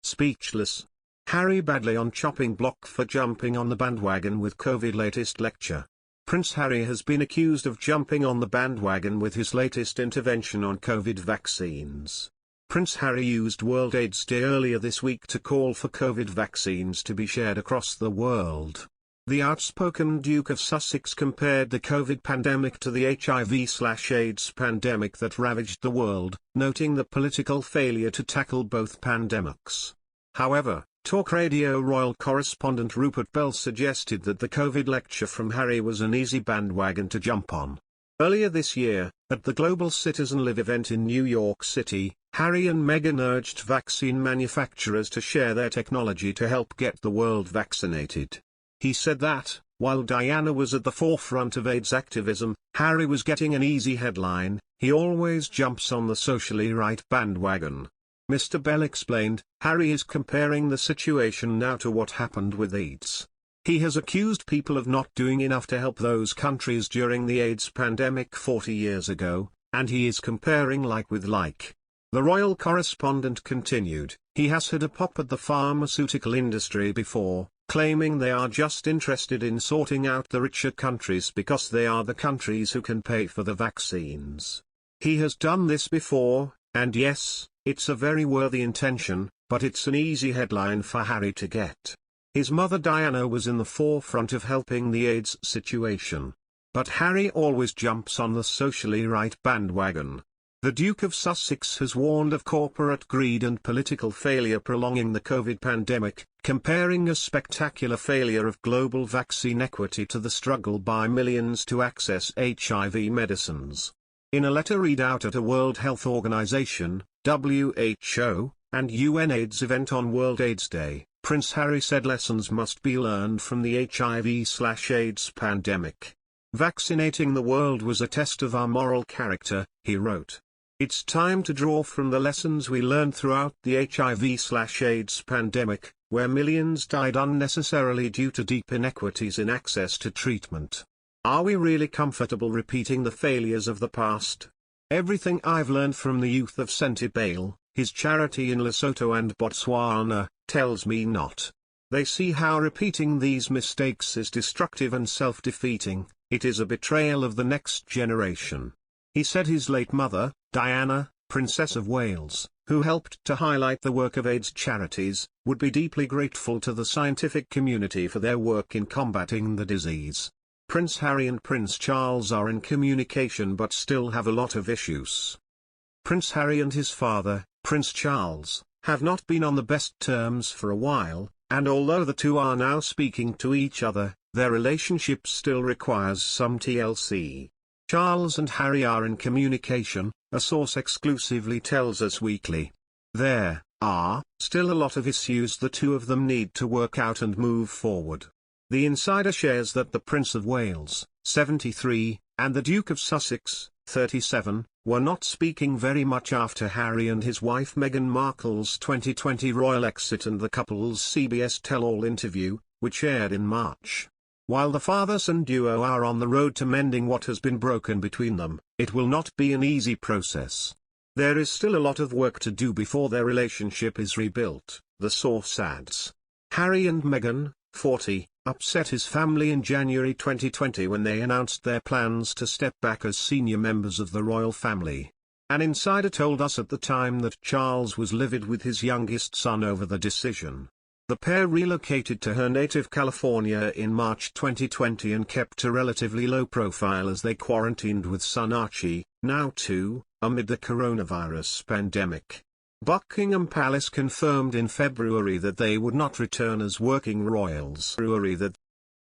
speechless. Harry badly on chopping block for jumping on the bandwagon with COVID latest lecture. Prince Harry has been accused of jumping on the bandwagon with his latest intervention on COVID vaccines. Prince Harry used World AIDS Day earlier this week to call for COVID vaccines to be shared across the world. The outspoken Duke of Sussex compared the COVID pandemic to the HIV/AIDS pandemic that ravaged the world, noting the political failure to tackle both pandemics. However, talkRADIO royal correspondent Rupert Bell suggested that the COVID lecture from Harry was an easy bandwagon to jump on. Earlier this year, at the Global Citizen Live event in New York City, Harry and Meghan urged vaccine manufacturers to share their technology to help get the world vaccinated. He said that, while Diana was at the forefront of AIDS activism, Harry was getting an easy headline. He always jumps on the socially right bandwagon. Mr. Bell explained, Harry is comparing the situation now to what happened with AIDS. He has accused people of not doing enough to help those countries during the AIDS pandemic 40 years ago, and he is comparing like with like. The royal correspondent continued, he has had a pop at the pharmaceutical industry before, claiming they are just interested in sorting out the richer countries because they are the countries who can pay for the vaccines. He has done this before, and yes, it's a very worthy intention, but it's an easy headline for Harry to get. His mother Diana was in the forefront of helping the AIDS situation. But Harry always jumps on the socially right bandwagon. The Duke of Sussex has warned of corporate greed and political failure prolonging the COVID pandemic, comparing a spectacular failure of global vaccine equity to the struggle by millions to access HIV medicines. In a letter read out at a World Health Organization, WHO, and UN AIDS event on World AIDS Day, Prince Harry said lessons must be learned from the HIV/AIDS pandemic. Vaccinating the world was a test of our moral character, he wrote. It's time to draw from the lessons we learned throughout the HIV/AIDS pandemic, where millions died unnecessarily due to deep inequities in access to treatment. Are we really comfortable repeating the failures of the past? Everything I've learned from the youth of Sentebale, his charity in Lesotho and Botswana, tells me not. They see how repeating these mistakes is destructive and self-defeating. It is a betrayal of the next generation. He said his late mother, Diana, Princess of Wales, who helped to highlight the work of AIDS charities, would be deeply grateful to the scientific community for their work in combating the disease. Prince Harry and Prince Charles are in communication but still have a lot of issues. Prince Harry and his father, Prince Charles, have not been on the best terms for a while, and although the two are now speaking to each other, their relationship still requires some TLC. Charles and Harry are in communication, a source exclusively tells Us Weekly. There are still a lot of issues the two of them need to work out and move forward. The insider shares that the Prince of Wales, 73, and the Duke of Sussex, 37, were not speaking very much after Harry and his wife Meghan Markle's 2020 royal exit and the couple's CBS Tell-All interview, which aired in March. While the father-son duo are on the road to mending what has been broken between them, it will not be an easy process. There is still a lot of work to do before their relationship is rebuilt, the source adds. Harry and Meghan, 40, upset his family in January 2020 when they announced their plans to step back as senior members of the royal family. An insider told Us at the time that Charles was livid with his youngest son over the decision. The pair relocated to her native California in March 2020 and kept a relatively low profile as they quarantined with son Archie, now 2, amid the coronavirus pandemic. Buckingham Palace confirmed in February that they would not return as working royals.